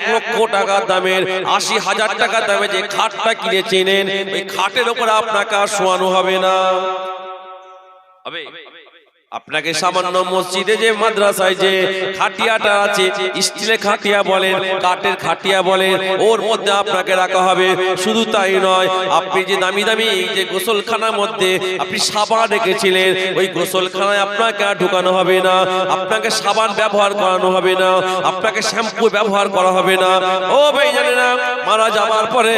1,00,000 টাকা দামের 80,000 টাকা দামে যে খাটটা কিনেছিলেন ওই খাটের উপর আপনাকে আর শোয়ানো হবে না। হবে আপনাকে সামান্য মসজিদে যে মাদ্রাসায় যে খাটিয়াটা আছে, স্টিলের খাটিয়া বলেন, কাঠের খাটিয়া বলেন, ওর মধ্যে আপনাকে রাখা হবে। শুধু তাই নয়, আপনি যে দামি দামি যে গোসলখানার মধ্যে আপনি সাবান রেখেছিলেন ওই গোসলখানায় আপনাকে আর ঢুকানো হবে না, আপনাকে সাবান ব্যবহার করানো হবে না, আপনাকে শ্যাম্পু ব্যবহার করা হবে না। ও ভাই জানেন না, মারা যাবার পরে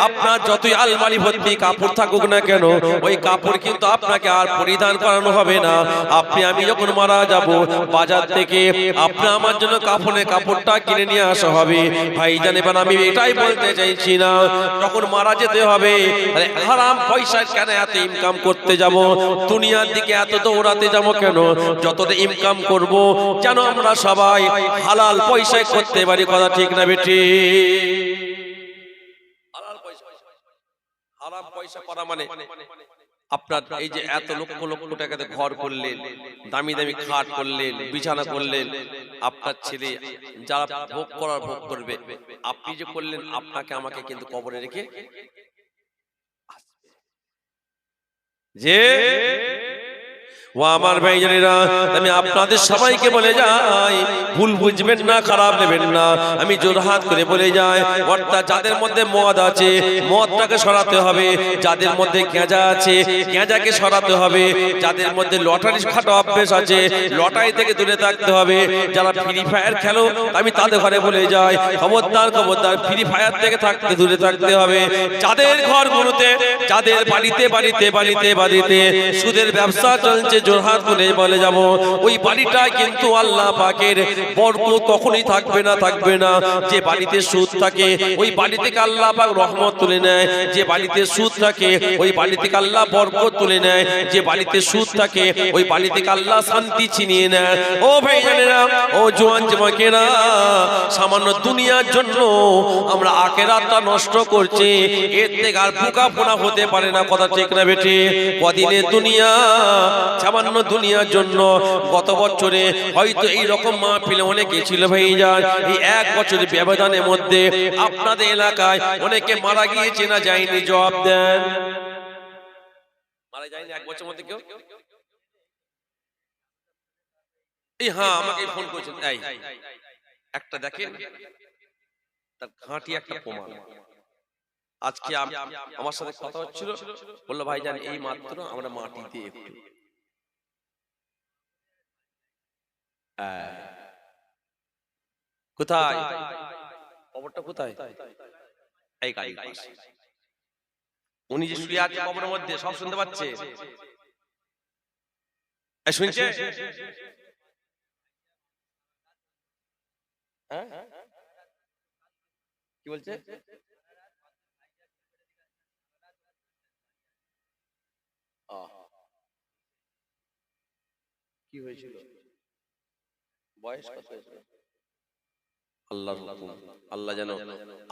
আপনার যতই আলমারি ভর্তি কাপড় থাকুক না কেন ওই কাপড় কিন্তু আপনাকে আর পরিধান করানো হবে না। আপনি আমি যখন মারা যাব বাজার থেকে আপনি আমার জন্য কাফনের কাপড়টা কিনে নিয়ে আসা হবে। ভাই জানেন আমি এটাই বলতে চাইছি না, যখন মারা যেতে হবে আরে হারাম পয়সা কেন এত ইনকাম করতে যাব, দুনিয়ার দিকে এত দৌড়াতে যাব কেন? যতটা ইনকাম করব যেন আমরা সবাই হালাল পয়সায় করতে পারি। কথা ঠিক না বেটি? হালাল পয়সা, হারাম পয়সা করা মানে আপনার এই যে এত লক্ষ লক্ষ টাকাতে ঘর করলেন, দামি দামি খাট করলেন, বিছানা করলেন, আপনার ছেলে যারা ভোগ করার ভোগ করবে, আপনি যে করলেন আপনাকে আমাকে কিন্তু কবরে রেখে যে ও আমার ভাইজানেরা, আমি আপনাদের সবাইকে বলে যাই ভুল বুঝবেন না, খারাপ নেবেন না, আমি জোরহাত করে বলে যাই অর্থাৎ যাদের মধ্যে মদ আছে মদটাকে সরাতে হবে, যাদের মধ্যে গাঁজা আছে গাঁজাকে সরাতে হবে, যাদের মধ্যে লটারি খাটা অভ্যেস আছে লটারি থেকে দূরে থাকতে হবে, যারা ফ্রি ফায়ার খেলো আমি তাদের ঘরে বলে যাই খবরদার খবরদার ফ্রি ফায়ার থেকে থাকতে দূরে থাকতে হবে। যাদের ঘরগুলোতে যাদের বাড়িতে বাড়িতে বাড়িতে বাড়িতে সুদের ব্যবসা চলছে জোরহাত করে বলে যাব ওই বাড়িটা কিন্তু আল্লাহ পাকের বরকত কখনোই থাকবে না, থাকবে না। যে বাড়িতে সুদ থাকে ওই বাড়ি থেকে আল্লাহ পাক রহমত তুলে নেয়, যে বাড়িতে সুদ থাকে ওই বাড়ি থেকে আল্লাহ বরকত তুলে নেয়, যে বাড়িতে সুদ থাকে ওই বাড়ি থেকে আল্লাহ শান্তি ছিনিয়ে নেয়। ও ভাইজানেরা, ও জওয়ান যুবকেরা, সামান্য দুনিয়ার জন্য আমরা আখিরাতটা নষ্ট করছি, এর থেকে আর পোকা পোনা হতে পারে না। কথা ঠিক না বেটি? কদিনের দুনিয়া, সামান্য দুনিয়ার জন্য গত বছরে হয়তো এই রকম মাহফিলে অনেকে ছিল ভাইজান, এই এক বছরের ব্যবধানের মধ্যে আপনাদের এলাকায় অনেকে মারা গিয়েছে না যায়নি? জবাব দেন। মারা যায়নি এক বছরের মধ্যে কেউ? এই হ্যাঁ আমাকে ফোন করেছেন, এই একটা দেখেন তার ঘাঁটি একটা প্রমাণ। আজকে আমার সাথে কথা হচ্ছিল, বললো ভাইজান এই মাত্র আমরা মাটি দিয়ে একটু কোথায় কবরটা কোথায়? এই গাড়ির পাশে। উনি যে শুয়ে আছে কবরের মধ্যে সব শুনতে পাচ্ছে, শুনছে? কি বলছে? কি হয়েছিল? বয়স কত হয়েছিল? আল্লাহর হুকুম, আল্লাহ যেন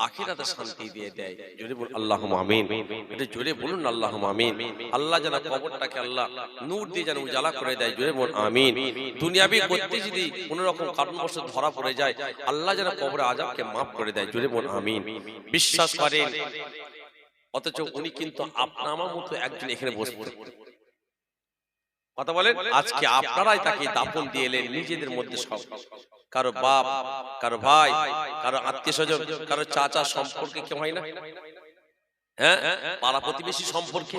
আখিরাতে শান্তি দিয়ে দেয়। জোরে বলুন আল্লাহুম্মা আমিন। এটা জোরে বলুন আল্লাহুম্মা আমিন। আল্লাহ যেন কবরটাকে আল্লাহ নূর দিয়ে যেন উজালা করে দেয়। জোরে বলুন আমিন। দুনিয়াবি করতে যদি কোনো রকম কারণবশত ধরা পড়ে যায় আল্লাহ যেন কবরে আযাবকে maaf করে দেয়। জোরে বলুন আমিন। বিশ্বাস করেন, অথচ উনি কিন্তু আপনার আমার মতো একজন এখানে বসে কথা বলেন। আজকে আপনারাই তাকে দাফন দিয়ে এলেন নিজেদের মধ্যে সব, কারো বাপ, কারো ভাই, কারো আত্মীয় স্বজন, কারো চাচা সম্পর্কে কেউ হয় না? হ্যাঁ, পাড়া প্রতিবেশী সম্পর্কে।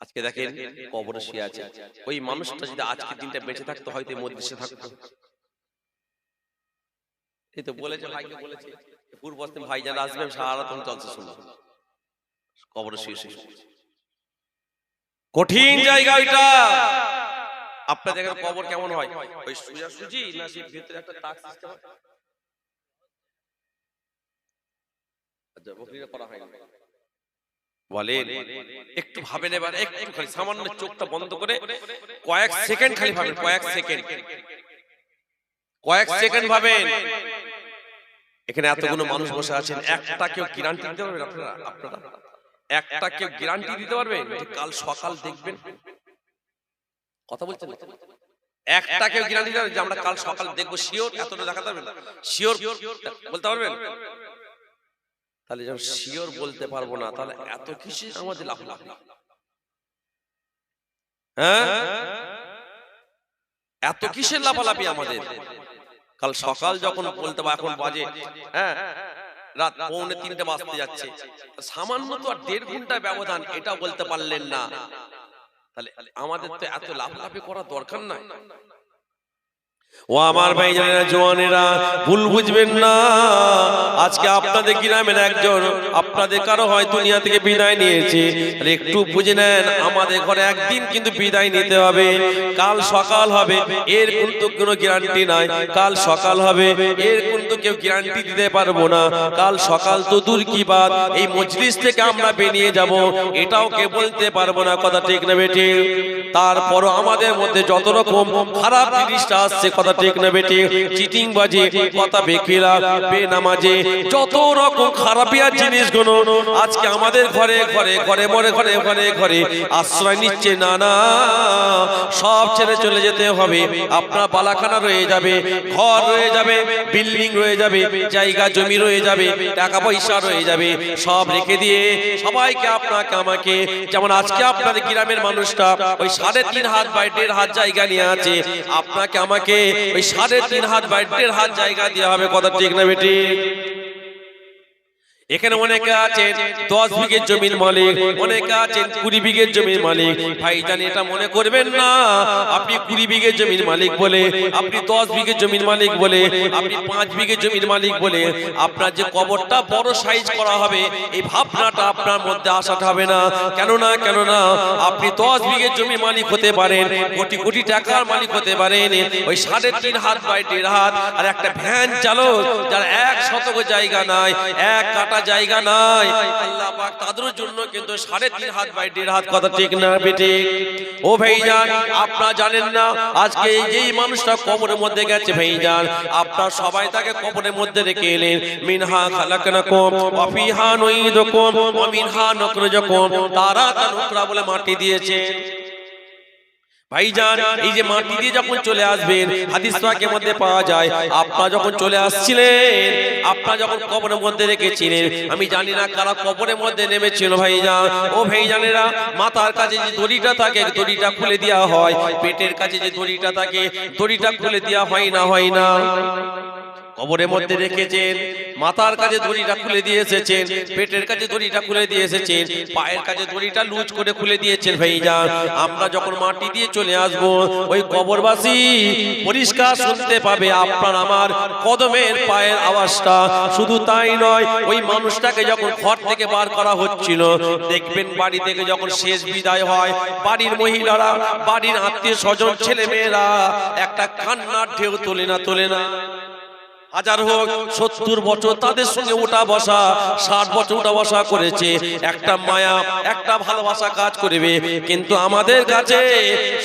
আজকে দেখেন কবরে শুয়ে আছে, ওই মানুষটা যদি আজকের দিনটা বেঁচে থাকতো হয়তো মজলিসে থাকতো। এই তো বলেছে ভাইকে বলেছে পূর্ব পশ্চিম ভাইজান আসবেন সারা রাত চলছে শুনলাম, কবরে শুয়ে শুয়ে কঠিন জায়গা ওইটা। আপনাদের এখানে কবর কেমন হয়? ওই সোজাসুজি না সেই ভিতরে একটা তাক সিস্টেম আছে? আচ্ছা বকরিরা করা হয় না বলেন, একটু ভাবেন এবার, একটু খালি সামান্য চোখটা বন্ধ করে কয়েক সেকেন্ড খালি ভাবেন, কয়েক সেকেন্ড ভাবেন। এখানে এতগুলো মানুষ বসে আছেন, একটা কেউ গ্যারান্টি দিতে পারবেন? আপনারা একটা কেউ গ্যারান্টি দিতে পারবেন যে কাল সকাল দেখবেন? কথা বলছেন একটা কেউ গ্যারান্টি দেন যে আমরা কাল সকাল দেখবো শিওর? এতটা দেখাতে পারবেন? শিওর বলতে পারবেন? তাহলে যখন শিওর বলতে পারবো না, তাহলে এত কিছু আমাদের লাভ লাভ, হ্যাঁ এত কিসের লাফালাফি আমাদের? কাল সকাল যখন বলতে পারবো, এখন বাজে হ্যাঁ রাত 2:45 বাজতে যাচ্ছে, সামান্য তো আর 1.5 ঘন্টা ব্যবধান, এটা বলতে পারলেন না, তাহলে আমাদের তো এত লাফালাফি করার দরকার নাই। ও আমার ভাইজানেরা, জওয়ানেরা, ভুল বুঝবেন না। আজকে আপনাদের গ্রামের একজন, আপনাদের কারো হয় দুনিয়া থেকে বিদায় নিয়েছে, একটু বুঝে নেন, আমাদের ঘরে একদিন কিন্তু বিদায় নিতে হবে। কাল সকাল হবে এর কিন্তু কোনো গ্যারান্টি নাই, কাল সকাল হবে এর কিন্তু কেউ গ্যারান্টি দিতে পারবো না। কাল সকাল তো দূর কি বাত, এই মজলিস থেকে আমরা বেরিয়ে যাব এটাও কে বলতে পারবো না, কথা ঠিক না বেটি? তারপরও আমাদের মধ্যে যত রকম খারাপ জিনিসটা আসছে, কথা ঠিক না বেটি? চিটিং বাজি, কথা বেকিরা, বেনামাজি, যত রকম খারাপিয়া জিনিসগুলো আজকে আমাদের ঘরে ঘরে ঘরে ঘরে ঘরে ঘরে ঘরে আশ্রয় নিচ্ছে। না না, সব ছেড়ে চলে যেতে হবে। আপনার বালাখানা রয়ে যাবে, ঘর রয়ে যাবে, বিল্ডিং রয়ে যাবে, জায়গা জমি রয়ে যাবে, টাকা পয়সা রয়ে যাবে, সব রেখে দিয়ে সবাইকে আপনাকে আমাকে, যেমন আজকে আপনাদের গ্রামের মানুষটা ওই 3.5 হাত বাই 1.5 হাত জায়গা নিয়ে আছে, আপনাকে আমাকে ওই 3.5 হাত বাই 1.5 হাত জায়গা দেওয়া হবে, কথা ঠিক না বেটি? এখানে অনেকে আছেন 10 বিঘের জমির মালিক, অনেকে আছেন 20 বিঘের জমির মালিক। ভাইজান, এটা মনে করবেন না আপনি 20 বিঘের জমির মালিক বলে, আপনি 10 বিঘের জমির মালিক বলে, আপনি 5 বিঘের জমির মালিক বলে আপনার যে কবরটা বড় সাইজ করা হবে, এই ভাবনাটা আপনার মধ্যে আসাটা হবে না। কেননা আপনি 10 বিঘের জমির মালিক হতে পারেন, কোটি কোটি টাকার মালিক হতে পারেন, ওই 3.5 হাত বাই 1.5 হাত আর একটা ভ্যান চালক যার 1 শতক জায়গা নাই, 1 কাটা জায়গা নাই, আল্লাহ পাক তাদের জন্য কিন্তু 3.5 হাত বাই 1.5 হাত, কথা ঠিক না বেটি? ও ভাইজান, আপনারা জানেন না আজকে যেই মানুষটা কবরের মধ্যে গেছে ভাইজান, আপনারা সবাই তাকে কবরের মধ্যে রেখে এলেন। মিনহা খালাকনাকুম ওয়া ফিহা নুঈদুকুম ওয়া মিনহা নুখরিজুকুম তারাতান উখরা বলে মাটি দিয়েছেন। ভাইজান, এই যে মাটি দিয়ে যখন চলে আসবেন, হাদিস পাকের মধ্যে পাওয়া যায়, আপনারা যখন চলে আসছিলেন, আপনারা যখন কবরের মধ্যে রেখেছিলেন, আমি জানি না কারা কবরের মধ্যে নেমেছিল ভাইজান। ও ভাইজানেরা, মাথার কাছে যে দড়িটা থাকে, দড়িটা খুলে দেওয়া হয়, পেটের কাছে যে দড়িটা থাকে, দড়িটা খুলে দেওয়া হয় না, হয় না? কবরের মধ্যে রেখেছেন, মাথার কাছে দড়িটা খুলে দিয়ে এসেছেন, পেটের কাছে দড়িটা খুলে দিয়ে এসেছেন, পায়ের কাছে দড়িটা লুজ করে খুলে দিয়েছেন। ভাইজান, আমরা যখন মাটি দিয়ে চলে আসব, ওই কবরবাসী পরিষ্কার শুনতে পাবে আপনার আমার কদমের পায়ের আওয়াজটা। শুধু তাই নয়, ওই মানুষটাকে যখন ঘর থেকে বার করা হচ্ছিল, দেখবেন বাড়ি থেকে যখন শেষ বিদায় হয়, বাড়ির মহিলারা, বাড়ির আত্মীয় স্বজন, ছেলে মেয়েরা একটা কান্নার ঢেউ তোলে না, তোলে না? হাজার হোক 70 বছর তাদের সঙ্গে উঠা বসা, 60 বছর উঠা বসা করেছে, একটা মায়া, একটা ভালোবাসা কাজ করবে। কিন্তু আমাদের কাছে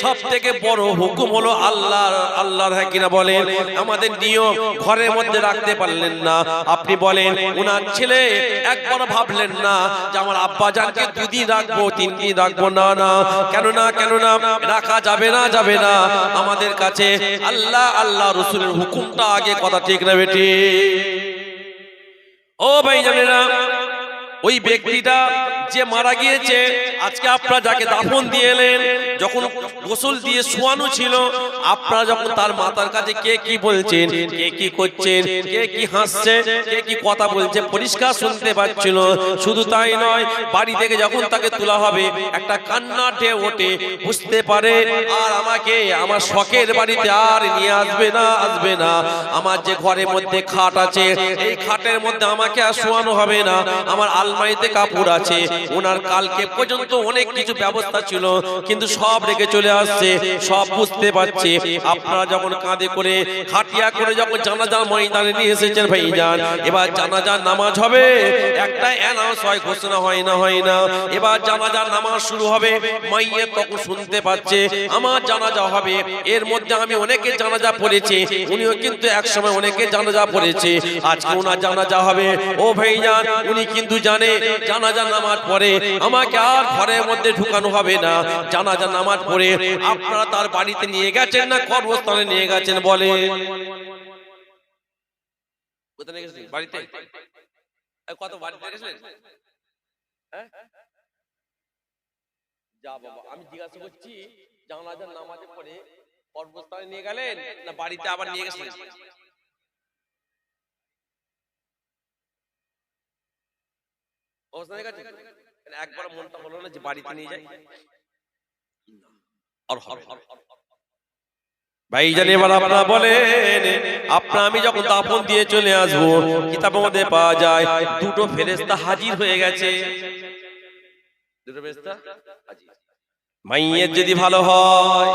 সব থেকে বড় হুকুম হলো আল্লাহর, হ্যাঁ কিনা বলেন? আমাদের নিয়ম ঘরের মধ্যে রাখতে পারলেন না, আপনি বলেন ওনার ছেলে একবার ভাবলেন না যে আমার আব্বা জানকে 2 দিন রাখবো, 3 দিন রাখবো, না না, কেননা রাখা যাবে না, যাবে না। আমাদের কাছে আল্লাহ রাসূলের হুকুমটা আগে, কথা ঠিক না বেটি? ও ভাইজানেরা, ওই ব্যক্তিটা যে মারা গিয়েছে, আজকে আপনারা যাকে দাফন দিয়ে এলেন, যখন গোসল দিয়ে শোয়ানো ছিল, আপনারা যখন তার মাথার কাছে কে কি বলছেন, কে কি করছেন, কে কি হাসছে, কে কি কথা বলছে, পরিষ্কার শুনতে পাচ্ছিল। শুধু তাই নয়, বাড়ি থেকে যখন তাকে তোলা হবে, একটা কান্না ঢেউ ওঠে, বুঝতে পারে আর আমাকে আমার শখের বাড়িতে আর নিয়ে আসবে না। আমার যে ঘরের মধ্যে খাট আছে, এই খাটের মধ্যে আমাকে আর শোয়ানো হবে না। আমার আলমারিতে কাপড় আছে, ওনার কালকে পর্যন্ত অনেক কিছু ব্যবস্থা ছিল, কিন্তু সব রেখে চলে আসছে, সব বুঝতে পারছে। আপনারা যখন কাঁধে করে, খাটিয়া করে যখন জানাজার ময়দানে নিয়ে এসেছেন ভাইজান, এবার জানাজার নামাজ হবে, একটা অ্যানাউন্স হয়, ঘোষণা হয় না? এবার জানাজার নামাজ শুরু হবে, মাইয়ের তখন শুনতে পাচ্ছে আমার জানাজা হবে। এর মধ্যে আমি অনেকে জানাজা পড়েছি, উনিও কিন্তু একসময় অনেকে জানাজা পড়েছে, আজকে ওনার জানাজা হবে। ও ভাইজান, উনি কিন্তু জানেন জানে জানাজা নামাজ পড়ে আমাকে আর ঘরের মধ্যে ঢুকানো হবে না, জানাজা নামাজ পড়ে আপনারা তার বাড়িতে নিয়ে গেছেন না কর্মস্থলে নিয়ে গেছেন বলে? কোথায় নিয়ে গেছেন? বাড়িতে? কত বাড়িতে গেছিলেন? যা বাবা, আমি জিজ্ঞাসা করছি জানাজার নামাজে পড়ে কর্মস্থলে নিয়ে গেলেন না বাড়িতে আবার নিয়ে গেছিলেন? একবার মনটা হলো না যে বাড়িতে নিয়ে যাই? ভাইজান এবার আপনারা বলেন, আপনারা আমি যখন দাফন দিয়ে চলে আসবো কিতাবের মধ্যে পাওয়া যায় দুটো ফেরেশতা হাজির হয়ে গেছে। দুটো ফেরেশতা হাজির। মাইয়ের যদি ভালো হয়,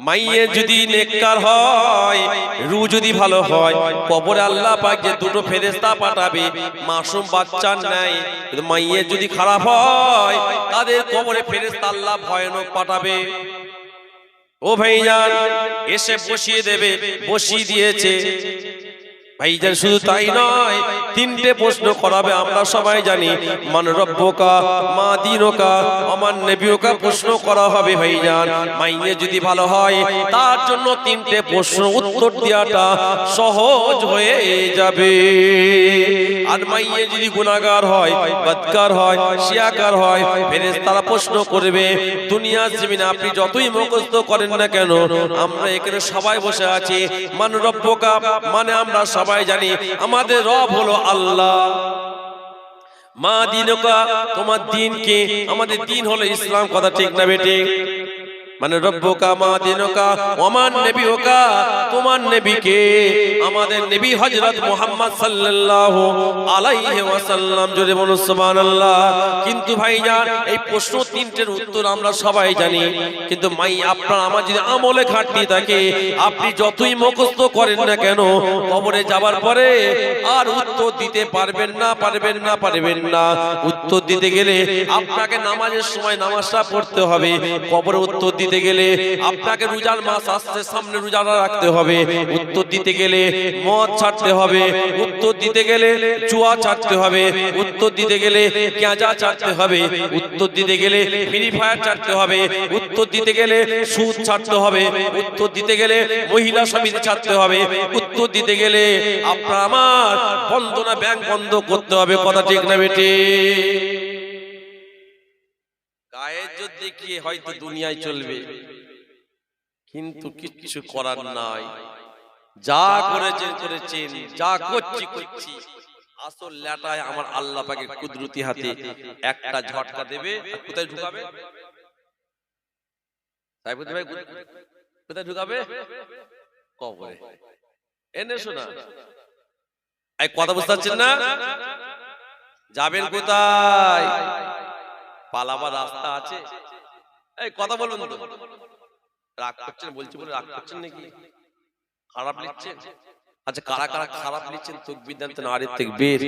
মাইয়ের যদি নেককার হয়, রূহ যদি ভালো হয়, কবরে আল্লাহ পাক যে দুটো ফেরেশতা পাঠাবে মাসুম বাচ্চার নাই। কিন্তু মাইয়ের যদি খারাপ হয় তাদের কবরে ফেরেশতা আল্লাহ ভয়ানক পাঠাবে। ও ভাইজান এসে বসিয়ে দেবে, বসিয়ে দিয়েছে। ভাইজান শুধু তাই নয়, তিনটে প্রশ্ন করাবে আমরা সবাই জানি। মান রব্বুকা, মা দিনুকা, আমার নবিয়ুকা প্রশ্ন করা হবে। ভাইজান মাইয়ে যদি ভালো হয় তার জন্য তিনটে প্রশ্ন উত্তর দেওয়াটা সহজ হয়ে যাবে। আর মাইয়ে যদি গুনাহগার হয়, বদকার হয়, শিয়াকার হয়, ফেরেশতারা প্রশ্ন করবে দুনিয়ার জমিনে আপনি যতই মুখস্থ করেন না কেন, আমরা এখানে সবাই বসে আছি। মান রব্বুকা মানে আমরা সবাই জানি আমাদের রব হলো আল্লাহ। মা দিনুকা তোমার দিন কি? আমাদের দিন হলো ইসলাম। কথা ঠিক না বেঠিক? মানে রব্বুকা মা দিনুকা ওমান নবিয়ুকা তোমার নবীকে? আমাদের নবী হযরত মুহাম্মদ সাল্লাল্লাহু আলাইহি ওয়াসাল্লাম। জোরে বলুন সুবহানাল্লাহ। কিন্তু ভাইজান এই প্রশ্ন তিনটের উত্তর আমরা সবাই জানি, কিন্তু মাই আপনার আমার যদি আমলে ঘাটতি থাকে, আপনি যতই মুখস্থ করেন না কেন কবরে যাবার পরে আর উত্তর দিতে পারবেন না, পারবেন না, পারবেন না। উত্তর দিতে গেলে আপনাকে নামাজের সময় নামাজটা পড়তে হবে। কবরে উত্তর দিতে গেলে আপনাকে রোজার মাস আসছে সামনে, রোজা রাখতে হবে। উত্তর দিতে গেলে মদ ছাড়তে হবে। উত্তর দিতে গেলে জুয়া ছাড়তে হবে। উত্তর দিতে গেলে গাঁজা ছাড়তে হবে। উত্তর দিতে গেলে ফ্রি ফায়ার ছাড়তে হবে। উত্তর দিতে গেলে সুদ ছাড়তে হবে। উত্তর দিতে গেলে মহিলা সমিতি ছাড়তে হবে। উত্তর দিতে গেলে আপনার আমার বন্ধনা ব্যাংক বন্ধ করতে হবে। কথা ঠিক না বেটি? গায়ের জোর দেখিয়ে হয়তো দুনিয়ায় চলবে, কিন্তু কিছু করার নাই। যা করেছেন করেছেন, যা করছি করছি। আসল লেটায় আমার আল্লাহ পাকের কুদরতি হাতে একটা ঝটকা দেবে। আর কোথায় ঢুকাবে? সাইফুদ্দিন ভাই কোথায় ঢুকাবে? কবরে। এনে শোনা এই কথা বুঝতে পারছেন না? যাবেন কোথায়? পালাবার রাস্তা আছে? এই কথা বলুন তো। রাগ করছেন বলছি বলে রাগ করছেন নাকি? খারাপ লিখছেন? আচ্ছা কারা কারা খারাপ লিখছেন তাকবীর দেন তো। নারে তাকবীর।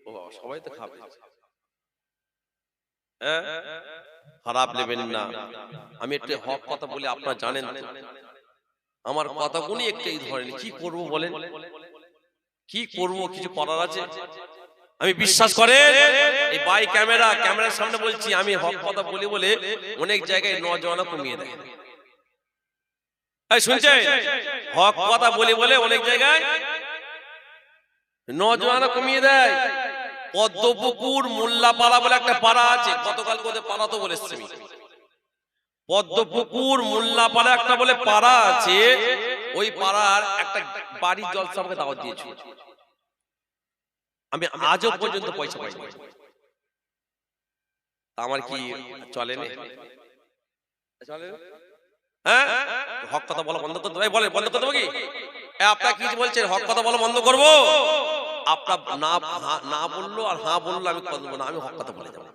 ও বাবা সবাই তো খাবে। হ্যাঁ খারাপ নেবেন না। আমি একটু হক কথা বলি, আপনারা জানেন তো আমার কথাগুলি একটাই ধরেন। কি করব বলেন? কি করব? কিছু করার আছে? আমি বিশ্বাস করে এই বাই ক্যামেরার সামনে বলছি, আমি হক কথা বলি বলে অনেক জায়গায় নজওয়ানা কমিয়ে দেয়। এই শুনছেন? হক কথা বলি বলে অনেক জায়গায় নজওয়ানা কমিয়ে দেয়। পদ্মপুকুর মোল্লাপাড়া বলে একটা পাড়া আছে, গতকাল কোথায় পাড়া তো বলেছি। পদ্মপুকুর মোল্লাপাড়া একটা বলে পাড়া আছে, ওই পাড়ার একটা বাড়ির জলসা আমাকে দাওয়াত দিয়েছিল। আমি আজও পর্যন্ত পয়সা পাইনি। আমার কি চলে না? হ্যাঁ হক কথা বলা বন্ধ করতে হবে? বলে বন্ধ করতে হবে কি? আপনারা কি বলছেন? হক কথা বলা বন্ধ করব? আপনার না বললো আর হ্যাঁ বললো আমি করবো না, আমি হক কথা বলে যাবো।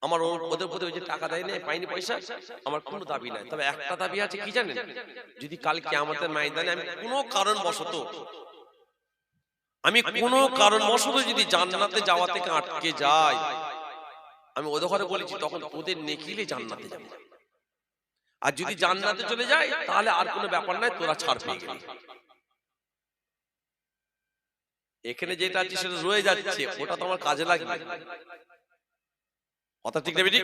আমার ওদের প্রতি ওই যে টাকা দেয় না, পাইনি পয়সা, আমার কোনো দাবি নাই। তবে একটা দাবি আছে, কি জানেন? যদি কাল কিয়ামতের ময়দানে আমি কোনো কারণবশত যদি জান্নাতে যাওয়া থেকে আটকে যাই, আমি ওদের ঘরে বলেছি তখন ওদের নেকিলে জান্নাতে যাবে। আর যদি জান্নাতে চলে যায় তাহলে আর কোনো ব্যাপার নাই, তোরা ছাড় পেয়ে গেলি। এখানে যেটা আছে সেটা রয়ে যাচ্ছে, ওটা তোমার কাজে লাগবে। কথা ঠিক না বেটি?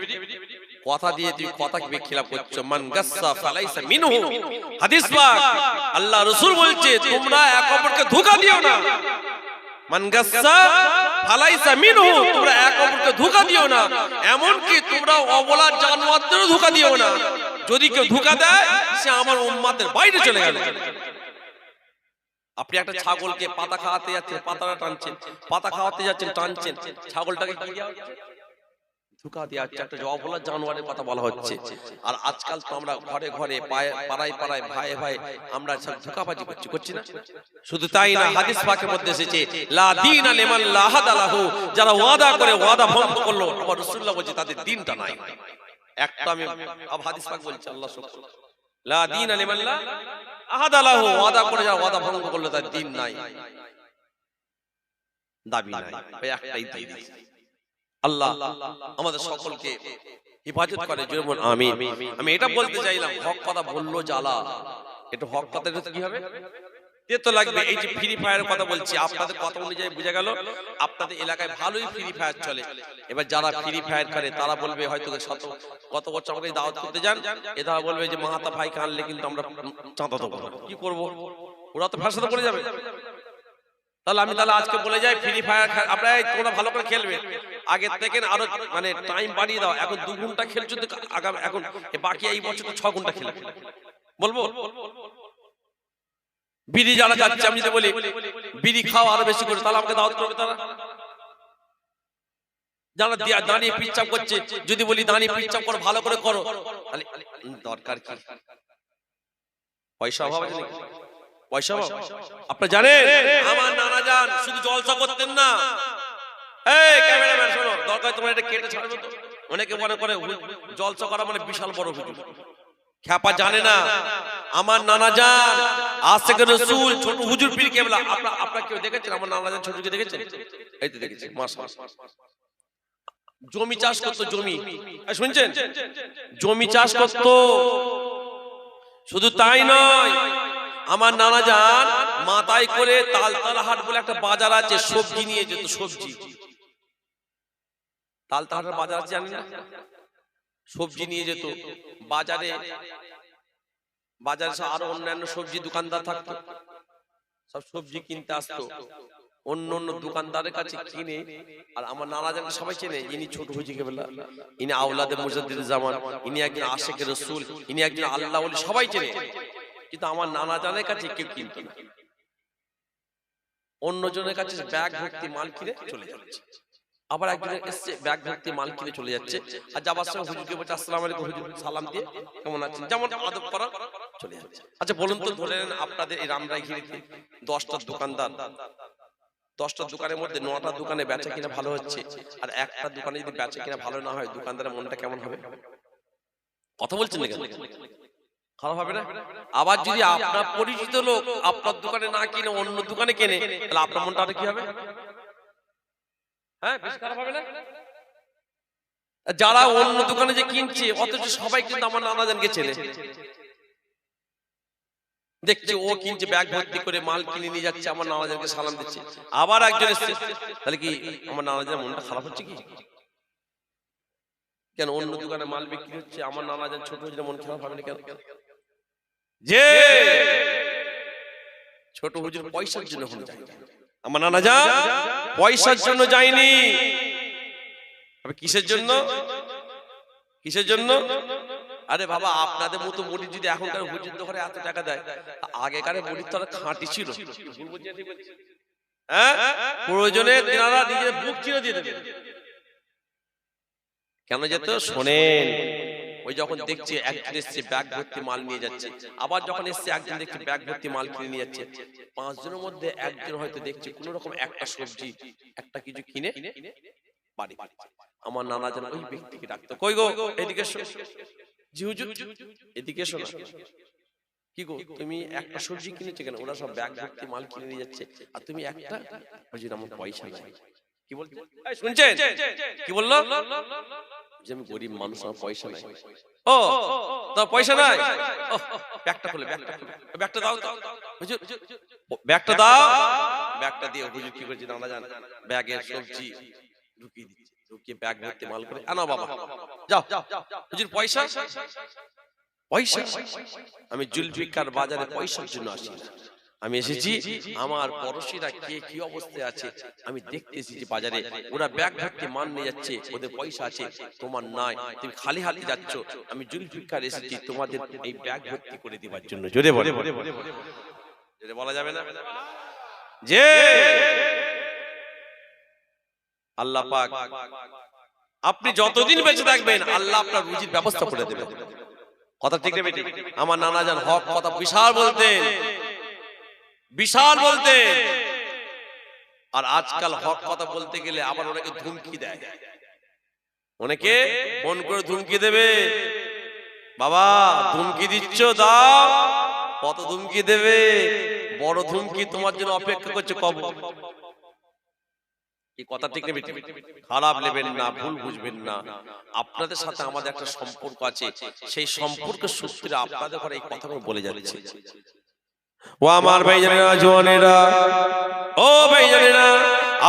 কথা দিয়ে তুমি কথাকে বেখিলাফ করছো। মান গাসসা ফালাইসা মিনহু, হাদিস পাক আল্লাহ রাসূল বলছে তোমরা এক অপরকে ধোঁকা দিও না। মান গাসসা ফালাইসা মিনহু, তোমরা এক অপরকে ধোঁকা দিও না। এমন কি তোমরা অবলা জানোয়ারদেরও ধোঁকা দিও না। যদি কেউ ধোঁকা দেয় সে আমার উম্মতের বাইরে চলে গেল। আপনি একটা ছাগলকে পাতা খাওয়াতে যাচ্ছেন, পাতাটা টানছেন, পাতা খাওয়াতে যাচ্ছেন টানছেন, ছাগলটাকে কি দেওয়া হচ্ছে? ধোঁকা দেওয়া হচ্ছে, একটা অবলা জানোয়ারের কথা বলা হচ্ছে। আর আজকাল তো আমরা ঘরে ঘরে পাড়ায় পাড়ায় ভাই ভাই আমরা সব ধোঁকাবাজি করছি না? শুধু তাই না, হাদিস পাকের মধ্যে এসেছে লা দীনা লিমান লা আহাদা লাহু, যারা ওয়াদা করে ওয়াদা ভঙ্গ করলো, আমার রাসূলুল্লাহ বলছে তাদের দ্বীনটা নাই। একটা আমি হাদিস পাক বলছি, আল্লাহ সুবহানাহু লা দীনা লিমান লা আহাদা লাহু, ওয়াদা করে যারা ওয়াদা ভঙ্গ করলো তার দ্বীন নাই, দাবি নাই। ওই একটাই দাবি। আল্লাহ আমাদের সকলকে হেফাজত করে, জোরে বলুন আমিন। আমি এটা বলতে চাইলাম, হক কথা বললো জ্বালা, এটা হক কথা কি হবে? তো লাগবে। এই যে ফ্রি ফায়ারের কথা বলছি, আপনাদের কথা অনুযায়ী বুঝা গেল আপনাদের এলাকায় ভালোই ফ্রি ফায়ার চলে। এবার যারা ফ্রি ফায়ার করে তারা বলবে হয়তো কত বছর আমাকে দাওয়াত করতে যান, এ তারা বলবে যে মাহাতা ভাইকে আনলে কিন্তু আমরা চাঁদা দেবো না। কি করবো? ওরা তো ফাঁসাতে পড়ে যাবে। তাহলে আমি আজকে বলে যাই, ফ্রি ফায়ার আপনারা তোমরা ভালো করে খেলবে, আগের থেকে আরো মানে টাইম বাড়িয়ে দাও। এখন 2 ঘন্টা খেলছো তো, আগামী এখন বাকি এই বছর তো 6 ঘন্টা খেলবে। বলবো বিড়ি যারা যাচ্ছে, আমি যদি বলি বিড়ি খাও আরো বেশি করে, তাহলে আমাকে দাওয়াত করবে তারা? যারা দাঁড়িয়ে পিচ্চাপ করছে, যদি বলি দাঁড়িয়ে পিচ্চাপ করো, ভালো করে করো, তাহলে দরকার কি? পয়সা অভাব আছে নাকি? পয়সা অভাব? আপনি জানেন আমার নানা জান শুধু জলসা করতেন না। এই ক্যামেরাম্যান শোনো, দরকার তোমার এটা কেটে ছাড়বে তো। অনেকে মনে করে জলসা করা মানে বিশাল বড় হুজুর, খ্যাপা জানে না। আমার নানা জান আশিকে রাসূল ছোট হুজুর পীর কেবলা, আপনারা কেউ দেখেছেন আমার নানা জান ছোটকে দেখেছেন? এই তো দেখেছি, মাশাআল্লাহ। জমি চাষ করতো, জমি শুনছেন, জমি চাষ করতো। শুধু তাই নয়, আমার নানা জান মাথায় করে তালতলাহাট বলে একটা বাজার আছে, সবজি নিয়ে যেত। সবজি তালতলাহাটের বাজার আছে জানেন না? সবজি নিয়ে যেত বাজারে। বাজারে আরো অন্যান্য সবজি দোকানদার থাকতো, সব সবজি কিনতে আসতো অন্য অন্য দোকানদারের কাছে কিনে। আর আমার নানা জানকে সবাই চেনে, ইনি ছোট হুজুর কেবলা, ইনি আওলাদে মুজাদ্দিদুল জামান, ইনি একজন আশিকে রাসূল, ইনি একজন আল্লাহ ওলি, সবাই চেনে। কিন্তু আমার নানা জানের কাছে কেউ কিনত না, অন্য জনের কাছে ব্যাগ ভর্তি মাল কিনে চলে যাচ্ছে। আবার একজন এসছে ব্যাগ ভর্তি মাল কিনে চলে যাচ্ছে, আর যাবার সময় হুজুরকে বলছে আসসালামু আলাইকুম, হুজুর সালাম দিয়ে কেমন আছেন, যেমন আদব করা চলে যাচ্ছে। আচ্ছা বলুন তো, ধরে নেন আপনাদের এই রামরাই ঘিরিতে 10টা দোকানদার, 10টা দোকানের মধ্যে 9টা দোকানে বেচা কিনা ভালো হচ্ছে, আর একটা দোকানে যদি বেচা কিনা ভালো না হয়, দোকানদারের মনটা কেমন হবে? কথা বলছেন না কেন? খারাপ হবে না? আবার যদি আপনার পরিচিত লোক আপনার দোকানে না কিনে অন্য দোকানে কেনে, তাহলে আপনার মনটা কি হবে? হ্যাঁ, বেশি খারাপ হবে না? যারা অন্য দোকানে যে কিনছে, অথচ সবাই কিন্তু আমার নানা জানকে চেনে, দেখছে ও কিনছে ব্যাগ ভর্তি করে মাল কিনে নিয়ে যাচ্ছে, আমার নানা জানকে সালাম দিচ্ছে। আবার একজন এসছে, তাহলে কি আমার নানা জানের মনটা খারাপ হচ্ছে কি? কেন অন্য দোকানে মাল বিক্রি হচ্ছে, আমার নানা জান ছোট হুজুরের মন খারাপ হবে না কেন? যে ছোট হুজুর পয়সার জন্য হলো যায়, আমার নানা জান পয়সার জন্য যায়নি। কিসের জন্য? কিসের জন্য? আরে বাবা, আপনাদের মতো মুড়ি যদি এখনকার হুজুর দোকানে এত টাকা দেয়, আগেকার মুড়ির তো খাঁটি ছিল। হ্যাঁ, প্রয়োজনে তেনারা নিজের বুক চিরে দিয়ে দেবে। কেন যেত শোনেন, ওই যখন দেখছে একজন এসছে ব্যাগ ভর্তি মাল নিয়ে যাচ্ছে, আবার যখন এসছে একজন দেখছে ব্যাগ ভর্তি মাল কিনে নিয়ে যাচ্ছে, 5 জনের মধ্যে একজন হয়তো দেখছে কোন রকম একটা সবজি একটা কিছু কিনে বাড়ি। আমার নানা জান ওই ব্যক্তিকে ডাকতো, কই গো এদিকে এসো। জি হুজুর এদিকে এসো না। কি গো তুমি একটা সবজি কিনেছো কেন? ওরা সব ব্যাগ ভর্তি মাল কিনে নিয়ে যাচ্ছে, আর তুমি একটা। হুজুর আমার পয়সা নাই। কি বলছো? এই শুনছেন কি বললো? যে আমি গরিব মানুষ, আমার পয়সা নাই। ও তোর পয়সা নাই? ব্যাগটা খুলে, ব্যাগটা খুলে, ব্যাগটা দাও। হুজুর ব্যাগটা দাও। ব্যাগটা দিয়ে হুজুর কি করছে না জান, ব্যাগে সবজি ঢুকিয়ে দিচ্ছে, ঢুকিয়ে ব্যাগ ভর্তি মাল করে আনো বাবা যাও। হুজুর পয়সা, পয়সা আমি জুলফিকার বাজারে পয়সার জন্য আসি না, আমি এসেছি আমার পড়োশিরা কে কি অবস্থায় আছে আমি দেখতেছি যে বাজারে ওরা ব্যাগ ভর্তি মাল নিয়ে যাচ্ছে, ওদের পয়সা আছে তোমার নাই, তুমি খালি হাতে যাচ্ছ, আমি জুলফিকার এসেছি তোমাদের এই ব্যাগ ভর্তি করে দেওয়ার জন্য। জোরে বলে, জোরে বলা যাবে না যে আল্লাহ পাক আপনি যতদিন বেঁচে থাকবেন আল্লাহ আপনার রুজির ব্যবস্থা করে দেবেন। কথা ঠিক না বেটি? আমার নানা জান হক কথা বিশাল বলতেন, বিশাল বলতেন। আর আজকাল হক কথা বলতে গেলে আবার অনেকে ধুমকি দেয়, অনেকে ফোন করে ধুমকি দেবে, বাবা ধুমকি দিচ্ছ দাও, কত ধুমকি দেবে, বড় ধুমকি তোমার জন্য অপেক্ষা করছে কবে। এই কথা ঠিক না বেটি? খারাপ নেবেন না, ভুল বুঝবেন না, আপনাদের সাথে আমাদের একটা সম্পর্ক আছে, সেই সম্পর্কের সূত্রে আপনাদের ঘরে এই কথাগুলো বলে যাচ্ছে। ও আমার ভাইজানেরা, জওয়ানেরা, ও ভাইজানেরা,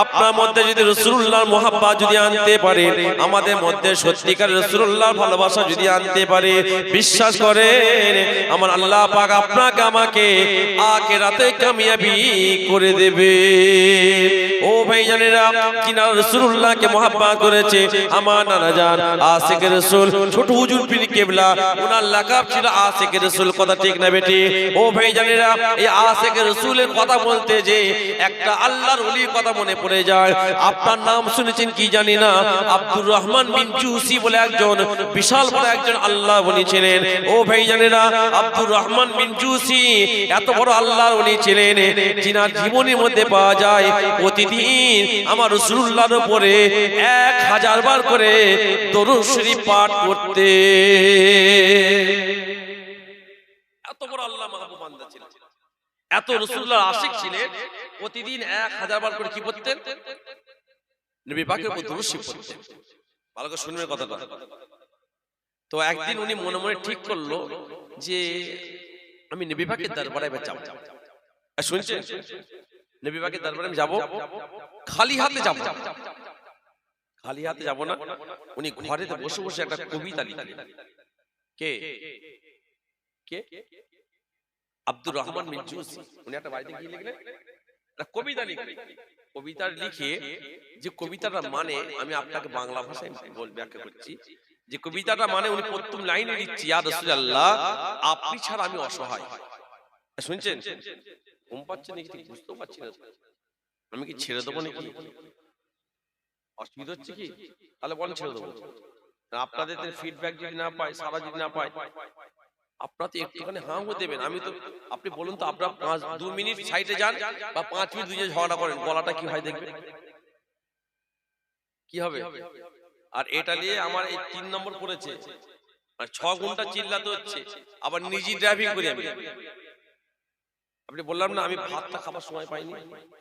আপনার মধ্যে যদি রাসূলুল্লাহর মুহাব্বত যদি আনতে পারে, আমাদের মধ্যে সত্যিকার রাসূলুল্লাহর ভালোবাসা যদি আনতে পারে, বিশ্বাস করেন আমার আল্লাহ পাক আপনাকে আমাকে আখিরাতে কামিয়াবি করে দেবে। ও ভাইজানেরা, কিনা রাসূলুল্লাহকে মুহাব্বত করেছে আমার নানা জান আশিক রাসূল ছোট হুজুর পীর কেবলা, ওনার লাকাব ছিল আশিক রাসূল। কথা ঠিক না বেটি? ও ভাইজানেরা, এই আশিক রাসূলের কথা বলতে যে একটা আল্লাহর ওলির কথা মনে পড়ে যায়। আপনার নাম শুনেছেন কি জানি না, আব্দুর রহমান বিন জুসি বলে একজন বিশাল বড় একজন আল্লাহ ওলি ছিলেন। ও ভাইজানেরা, আব্দুর রহমান বিন জুসি এত বড় আল্লাহর ওলি ছিলেন, যিনার জীবনের মধ্যে পাওয়া যায় প্রতিদিন আমার রাসূলুল্লাহর উপরে 1000 বার করে দরুদ শরীফ পাঠ করতে। এত বড় আল্লাহ মাহবুব বান্দা ছিলেন, এত রাসূলুল্লাহর আশিক ছিলেন, প্রতিদিন 1000 বার করে কি করতেন? নবী পাকের উপর দরুদ শরীফ পড়তেন। ভালো করে শুনবেন কথাটা। তো একদিন উনি মনে মনে ঠিক করলো যে আমি নবী পাকের দরবারে যাব। শুনছেন? নবী পাকের দরবারে আমি যাব, খালি হাতে যাব, খালি হাতে যাব না। উনি ঘরেতে বসে বসে একটা কবিতা লিখলেন। কে কে? আব্দুর রহমান বিন জুসি। উনি একটা বাড়িতে কি লিখলেন? একটা কবিতা লিখলেন। কবিতা লিখে যে কবিতাটা মানে আমি আপনাকে বাংলা ভাষায় ব্যাখ্যা করছি, যে কবিতাটা মানে উনি প্রথম লাইনে লিখছি, ইয়া রাসূলুল্লাহ আপনি ছাড়া আমি অসহায়। শুনছেন? ঘুম পাচ্ছে নাকি ঠিক বুঝতে পারছি না, আমি কি ছেড়ে দেবো নাকি? অসুবিধা হচ্ছে কি? তাহলে বলেন ছেড়ে দেবো। আপনাদের ফিডব্যাক যদি না পাই, সারা যদি না পাই, আপনারা তো একটুখানি হাঁ হয়ে দেবেন। আমি তো, আপনি বলুন তো, আপনারা 2 মিনিট সাইডে যান বা 5 মিনিট দুইজন ঝগড়া করেন, গলাটা কি হয় দেখবেন, কি হবে? আর এটা নিয়ে আমার এই 3 নম্বর পড়েছে, আর 6 ঘন্টা চিল্লাতে হচ্ছে, আবার নিজে ড্রাইভিং করি আমি। আপনি বললাম না আমি ভাতটা খাবার সময় পাইনি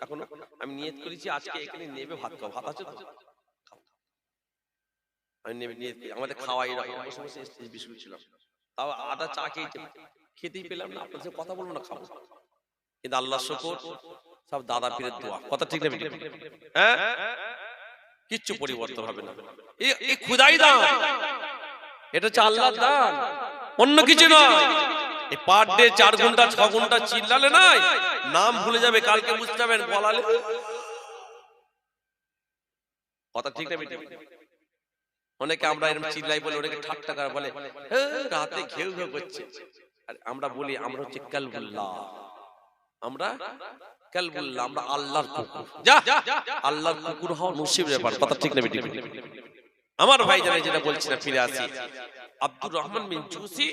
এখনো, আমি নিয়ত করেছি আজকে এখানে নেবে ভাত খাবো। ভাত আছে তো? আমি নেবে নিয়ত করি, আমাদের খাওয়াই এরকম বিস্কুট ছিল, তাও আদা চা খেতেই পেলাম না। আপনার সাথে কথা বলবো না, খাবো। কিন্তু আল্লাহ শুকর, সব দাদা পীরের দোয়া। কথা ঠিক না? হ্যাঁ, কিচ্ছু পরিবর্তন হবে না। এই খুদাই দান, এটা হচ্ছে আল্লাহর দান, অন্য কিছু নয়। এই পার ডে 4 ঘন্টা 6 ঘন্টা চিল্লালে নাই, নাম ভুলে যাবে, কালকে বুঝতে যাবেন বলালে। কথা ঠিক না? অনেকে আমরা এরকম চিল্লাই বলে, অনেকে ঠাট্টা করে বলে রাতে ঘেউ ঘেউ করছে। আর আমরা বলি আমরা হচ্ছে কালবুল্লাহ, আমরা কালবুল্লাহ, আমরা আল্লাহর কুকুর। যা আল্লাহর কুকুর হও নসিবের ব্যাপার। কথা ঠিক না? আমার ভাই জানে যেটা বলছি না, ফিরে আসি। আব্দুর রহমান বিন জুসি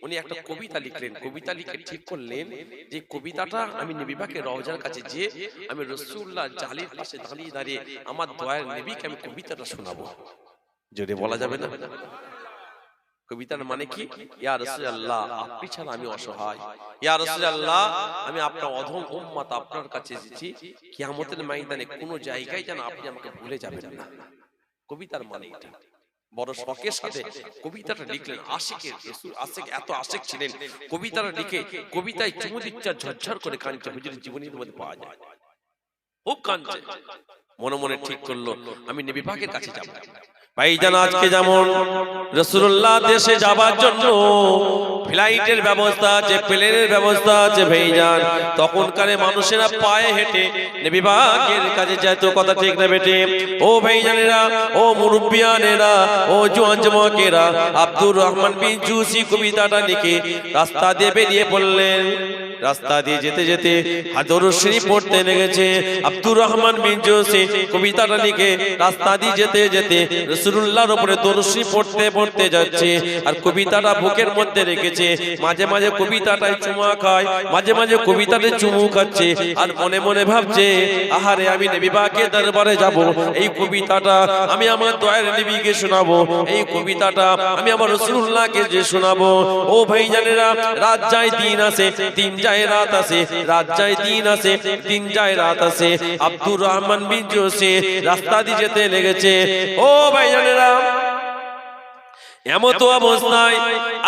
উনি একটা কবিতা লিখলেন। কবিতা লিখে ঠিক করলেন যে কবিতাটা আমি নবী পাকের রওজার কাছে যে আমি রাসূলুল্লাহ জালির পাশে দাঁড়িয়ে দাঁড়িয়ে আমার দয়ার নবীকে আমি কবিতাটা শোনাবো। যদি বলা যাবে না? কবিতার মানে কি? ইয়া রাসূলুল্লাহ আপনি ছাড়া আমি অসহায়, ইয়া রাসূলুল্লাহ আমি আপনার অধম উম্মত, আপনার কাছে এসেছি, কিয়ামতের ময়দানে কোনো জায়গায় যেন আপনি আমাকে ভুলে যাবেন না। কবিতার মানে এটা। বড় শখের সাথে কবিতাটা লিখলেন। আশিকের রাসূল, আশিক এত আশিক ছিলেন, কবিতাটা লিখে কবিতায় চুমু দিচ্ছে, ঝরঝর করে কাঁদছে। হুজুরের জীবনীর মধ্যে পাওয়া যায়। খুব কাঁদছে, মনে মনে ঠিক করলো আমি নবী পাকের কাছে যাব। ভাইজান আজকে যেমন রাসূলুল্লাহ দেশে যাবার জন্য ফ্লাইটের ব্যবস্থা আছে, প্লেনের ব্যবস্থা আছে ভাইজান, তখনকার মানুষেরা পায়ে হেঁটে নবী পাকের কাছে যেত, কথা ঠিক না বেটে? ও ভাইজানেরা, ও মুরব্বিয়ানেরা, ও জওয়ান যুবকেরা, আব্দুর রহমান বিন জুসি কবিতাটা লিখে রাস্তা দিয়ে বেরিয়ে পড়লেন। রাস্তা দিয়ে যেতে যেতে দরুদ শরীফ পড়তে লেগেছে। আব্দুর রহমান বিন জুসি কবিতাটা লিখে রাস্তা দিয়ে যেতে যেতে রাসূলুল্লাহর উপরে দরুদ শরীফ পড়তে পড়তে যাচ্ছে, আর কবিতাটা বুকের মধ্যে রেখেছে। মাঝে মাঝে কবিতাটায় চুমা খায়, মাঝে মাঝে কবিতাতে চুমু খাচ্ছে, আর মনে মনে ভাবছে আহারে আমি নবী পাকের দরবারে যাব, এই কবিতাটা আমি আমার দয়ার নবীকে শোনাবো, এই কবিতাটা আমি আমার রাসূলুল্লাহকে যে শোনাবো। ও ভাইজানেরা, রাত যায় দিন আসে, দিন যায় রাত আসে, রাত যায় দিন আসে, দিন যায় রাত আসে। আব্দুর রহমান বিন জুসি রাস্তা দিয়ে যেতে লেগেছে। ও ভাইজানেরা, এমত অবস্থায়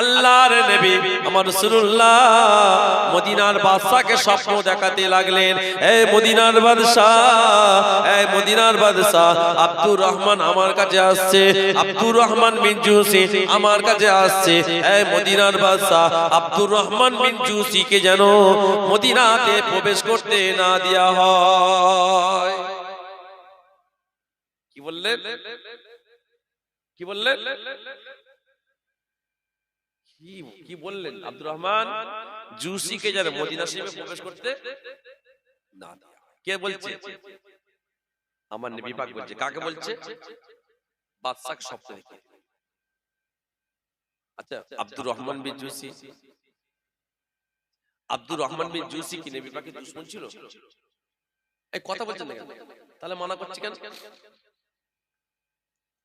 আল্লাহর নবী আমার রাসূলুল্লাহ মদিনার বাদশাকে স্বপ্ন দেখাতে লাগলেন। এই মদিনার বাদশা, এই মদিনার বাদশা, আব্দুর রহমান আমার কাছে আসছে, আব্দুর রহমান বিন জুসি আমার কাছে আসছে। এই মদিনার বাদশা আব্দুর রহমান বিন জুসিকে যেন মদিনাতে প্রবেশ করতে না দেয়া হয়। কি বললেন? কি বললেন? কি বললেন? আব্দুর রহমান জুসিকে যেন মদিনা শরীফে প্রবেশ করতে না দেয়া। কে বলছে? আমার নবী পাক বলছে। কাকে বলছে? বাদশাকে স্বপ্ন দেখে। আচ্ছা, আব্দুর রহমান বিন জুসি, আব্দুর রহমান বিন জুসি কি নবী পাকের দুশমন ছিল? এই কথা বলছেন না কেন? তাহলে মানা করছে কেন?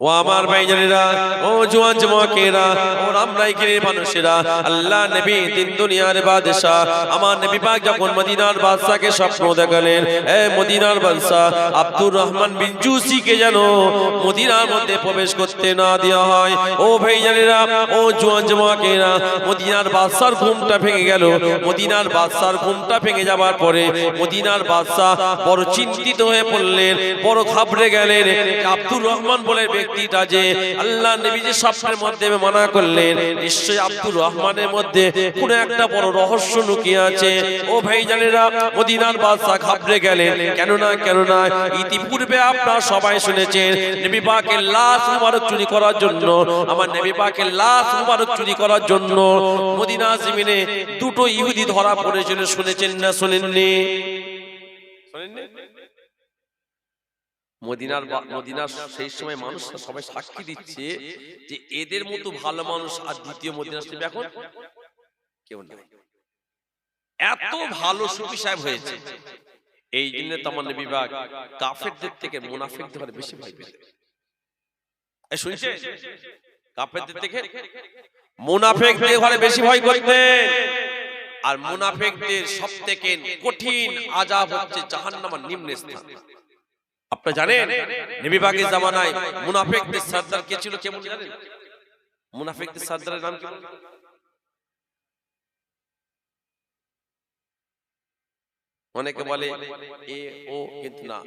ও আমার ভাইজানেরা, ও জওয়ান যুবকেরা, ও রামরাইকের মানুষেরা, আল্লাহ নবী তিন দুনিয়ার বাদশা আমার নবী পাক যখন মদিনার বাদশাকে স্বপ্ন দেখালেন, এই মদিনার বাদশা আব্দুর রহমান বিন জুসিকে যেন মদিনার মধ্যে প্রবেশ করতে না দেওয়া হয়। ও ভাইজানেরা, ও জওয়ান যুবকেরা, মদিনার বাদশার ঘুমটা ভেঙে গেল। মদিনার বাদশার ঘুমটা ভেঙে যাওয়ার পরে মদিনার বাদশা বড় চিন্তিত হয়ে পড়লেন, বড় ঘাবড়ে গেলেন। আব্দুর রহমান বলে ব্যক্তিটা যে আল্লাহ নবী যে স্বপ্নের মধ্যে মানা করলেন, নিশ্চয়ই আব্দুর রহমানের মধ্যে কোন একটা বড় রহস্য লুকিয়ে আছে। ও ভাইজানেরা, মদিনার বাদশা ঘাবড়ে গেলেন। কেননা ইতিপূর্বে আপনারা সবাই শুনেছেন নবী পাকের লাশ মুবারক চুরি করার জন্য, আমার নবী পাকের লাশ মুবারক চুরি করার জন্য মদিনা জমিনে দুটো ইহুদি ধরা পড়েছিল। শুনেছেন না শোনেননি? মদিনার সেই সময় মানুষ সবাই সাক্ষী দিচ্ছে যে এদের মতো ভালো মানুষ আর দ্বিতীয় মদিনা শরীফ এখন কেউ নেই। এত ভালো সুফি সাহেব হয়েছে। এই জন্য তো আমার নবী পাক কাফেরদের থেকে মুনাফিকদের বেশি ভয় পেতেন। এই শুনছে? কাফেরদের থেকে মুনাফিকদের ঘরে বেশি ভয় করতেন। আর মুনাফিকদের সবথেকে কঠিন আযাব হচ্ছে জাহান্নামের নিম্ন স্থান। আপনারা জানেন নবী পাকের জামানায় মুনাফিকদের সরদার কে ছিল? কেমন জানেন? মুনাফিকদের সরদারের নাম কি? অনেকে বলে এ ও, কিন্তু না।